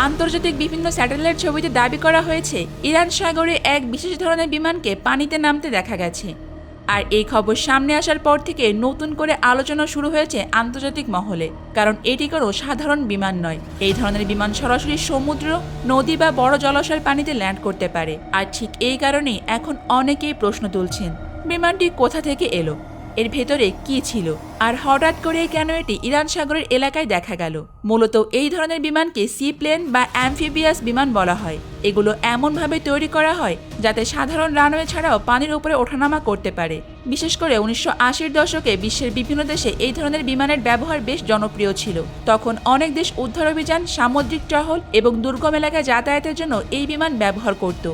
আন্তর্জাতিক বিভিন্ন স্যাটেলাইট ছবিতে দাবি করা হয়েছে ইরান সাগরে এক বিশেষ ধরনের বিমানকে পানিতে নামতে দেখা গেছে। আর এই খবর সামনে আসার পর থেকে নতুন করে আলোচনা শুরু হয়েছে আন্তর্জাতিক মহলে, কারণ এটি কোনো সাধারণ বিমান নয়। এই ধরনের বিমান সরাসরি সমুদ্র, নদী বা বড় জলাশয়ের পানিতে ল্যান্ড করতে পারে। আর ঠিক এই কারণেই এখন অনেকেই প্রশ্ন তুলছেন, বিমানটি কোথা থেকে এলো, এর ভেতরে কি ছিল, আর হঠাৎ করে কেন এটি ইরান সাগরের এলাকায় দেখা গেল। মূলত এই ধরনের বিমানকে সি প্লেন বা অ্যামফিবিয়াস বিমান বলা হয়। এগুলো এমনভাবে তৈরি করা হয় যাতে সাধারণ রানওয়ে ছাড়াও পানির উপরে ওঠানামা করতে পারে। বিশেষ করে ১৯৮০-র দশকে বিশ্বের বিভিন্ন দেশে এই ধরনের বিমানের ব্যবহার বেশ জনপ্রিয় ছিল। তখন অনেক দেশ উদ্ধার অভিযান, সামুদ্রিক টহল এবং দুর্গম এলাকায় যাতায়াতের জন্য এই বিমান ব্যবহার করত।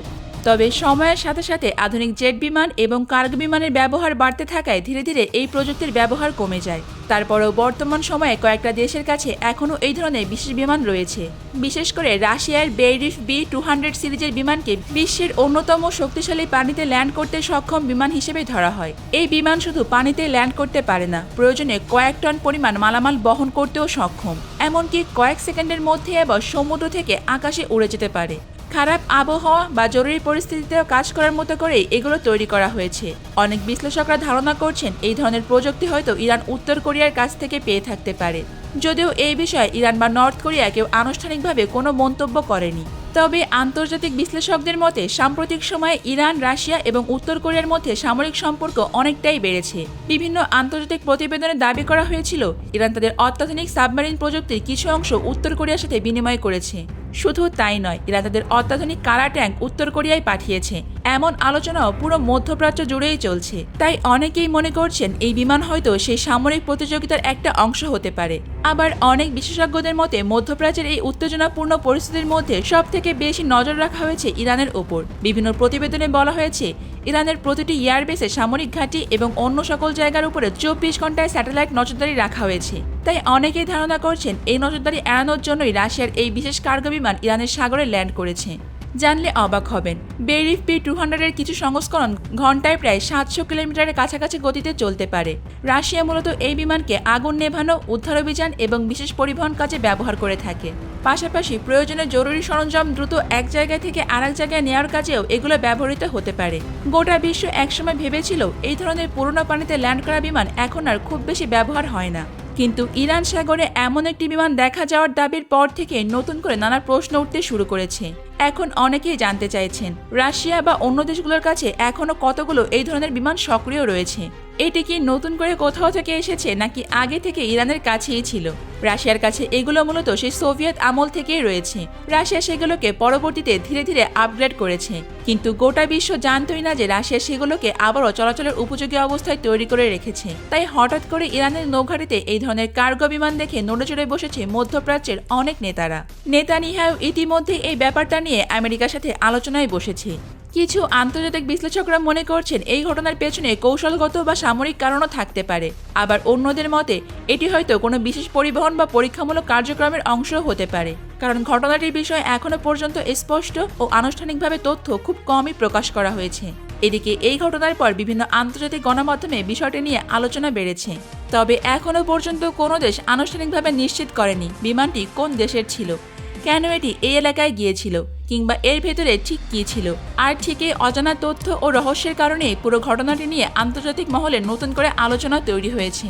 তবে সময়ের সাথে সাথে আধুনিক জেট বিমান এবং কার্গো বিমানের ব্যবহার বাড়তে থাকায় ধীরে ধীরে এই প্রযুক্তির ব্যবহার কমে যায়। তারপরেও বর্তমান সময়ে কয়েকটা দেশের কাছে এখনও এই ধরনের বিশেষ বিমান রয়েছে। বিশেষ করে রাশিয়ার বেইরিফ বি-200 সিরিজের বিমানকে বিশ্বের অন্যতম শক্তিশালী পানিতে ল্যান্ড করতে সক্ষম বিমান হিসেবে ধরা হয়। এই বিমান শুধু পানিতে ল্যান্ড করতে পারে না, প্রয়োজনে কয়েক টন পরিমাণ মালামাল বহন করতেও সক্ষম। এমনকি কয়েক সেকেন্ডের মধ্যে আবার সমুদ্র থেকে আকাশে উড়ে যেতে পারে। খারাপ আবহাওয়া বা জরুরি পরিস্থিতিতেও কাজ করার মতো করেই এগুলো তৈরি করা হয়েছে। অনেক বিশ্লেষকরা ধারণা করছেন এই ধরনের প্রযুক্তি হয়তো ইরান উত্তর কোরিয়ার কাছ থেকে পেয়ে থাকতে পারে, যদিও এই বিষয়ে ইরান বা নর্থ কোরিয়া কেউ আনুষ্ঠানিকভাবে কোনো মন্তব্য করেনি। তবে আন্তর্জাতিক বিশ্লেষকদের মতে সাম্প্রতিক সময়ে ইরান, রাশিয়া এবং উত্তর কোরিয়ার মধ্যে সামরিক সম্পর্ক অনেকটাই বেড়েছে। বিভিন্ন আন্তর্জাতিক প্রতিবেদনে দাবি করা হয়েছিল ইরান তাদের অত্যাধুনিক সাবমেরিন প্রযুক্তির কিছু অংশ উত্তর কোরিয়ার সাথে বিনিময় করেছে। শুধু তাই নয়, ইরান তাদের অত্যাধুনিক কারা ট্যাঙ্ক উত্তর কোরিয়ায় পাঠিয়েছে। এমন আলোচনাও পুরো মধ্যপ্রাচ্য জুড়েই চলছে। তাই অনেকেই মনে করছেন এই বিমান হয়তো সেই সামরিক প্রতিযোগিতার একটা অংশ হতে পারে। আবার অনেক বিশেষজ্ঞদের মতে মধ্যপ্রাচ্যের এই উত্তেজনাপূর্ণ পরিস্থিতির মধ্যে সবথেকে বেশি নজর রাখা হয়েছে ইরানের ওপর। বিভিন্ন প্রতিবেদনে বলা হয়েছে ইরানের প্রতিটি এয়ারবেসে সামরিক ঘাঁটি এবং অন্য সকল জায়গার উপরে ২৪ ঘন্টায় স্যাটেলাইট নজরদারি রাখা হয়েছে। তাই অনেকেই ধারণা করছেন এই নজরদারি এড়ানোর জন্যই রাশিয়ার এই বিশেষ কার্গো বিমান ইরানের সাগরে ল্যান্ড করেছে। জানলে অবাক হবেন, বেইরিফ বি-200 এর কিছু সংস্করণ ঘন্টায় প্রায় ৭০০ কিলোমিটারের কাছাকাছি গতিতে চলতে পারে। রাশিয়া মূলত এই বিমানকে আগুন নেভানো, উদ্ধার অভিযান এবং বিশেষ পরিবহন কাজে ব্যবহার করে থাকে। পাশাপাশি প্রয়োজনে জরুরি সরঞ্জাম দ্রুত এক জায়গা থেকে আরেক জায়গায় নেওয়ার কাজেও এগুলো ব্যবহৃত হতে পারে। গোটা বিশ্ব একসময় ভেবেছিল এই ধরনের পুরনো পানিতে ল্যান্ড করা বিমান এখন আর খুব বেশি ব্যবহার হয় না। কিন্তু ইরান সাগরে এমন একটি বিমান দেখা যাওয়ার দাবির পর থেকে নতুন করে নানা প্রশ্ন উঠতে শুরু করেছে। এখন অনেকেই জানতে চাইছেন রাশিয়া বা অন্য দেশগুলোর কাছে এখনও কতগুলো এই ধরনের বিমান সক্রিয় রয়েছে। এটি কি নতুন করে কোথাও থেকে এসেছে নাকি আগে থেকে ইরানের কাছেই ছিল? রাশিয়ার কাছে এগুলো মূলত সেই সোভিয়েত আমল থেকেই রয়েছে। রাশিয়া সেগুলোকে পরবর্তীতে ধীরে ধীরে আপগ্রেড করেছে, কিন্তু গোটা বিশ্ব জানতই না যে রাশিয়া সেগুলোকে আবারও চলাচলের উপযোগী অবস্থায় তৈরি করে রেখেছে। তাই হঠাৎ করে ইরানের নৌঘাটিতে এই ধরনের কার্গো বিমান দেখে নড়েচড়ে বসেছে মধ্যপ্রাচ্যের অনেক নেতারা। নেতানিয়াহু ইতিমধ্যে এই ব্যাপারটা নিয়ে আমেরিকার সাথে আলোচনায় বসেছে। কিছু আন্তর্জাতিক বিশ্লেষকরা মনে করছেন এই ঘটনার পেছনে কৌশলগত বা সামরিক কারণও থাকতে পারে। আবার অন্যদের মতে এটি হয়তো কোনো বিশেষ পরিবহন বা পরীক্ষামূলক কার্যক্রমের অংশও হতে পারে, কারণ ঘটনাটির বিষয়ে এখনও পর্যন্ত স্পষ্ট ও আনুষ্ঠানিকভাবে তথ্য খুব কমই প্রকাশ করা হয়েছে। এদিকে এই ঘটনার পর বিভিন্ন আন্তর্জাতিক গণমাধ্যমে বিষয়টি নিয়ে আলোচনা বেড়েছে। তবে এখনও পর্যন্ত কোনো দেশ আনুষ্ঠানিকভাবে নিশ্চিত করেনি বিমানটি কোন দেশের ছিল, কেন এটি এই এলাকায় গিয়েছিল, কিংবা এর ভেতরে ঠিক কী ছিল। আর ঠিকই অজানা তথ্য ও রহস্যের কারণে পুরো ঘটনাটি নিয়ে আন্তর্জাতিক মহলে নতুন করে আলোচনা তৈরি হয়েছে।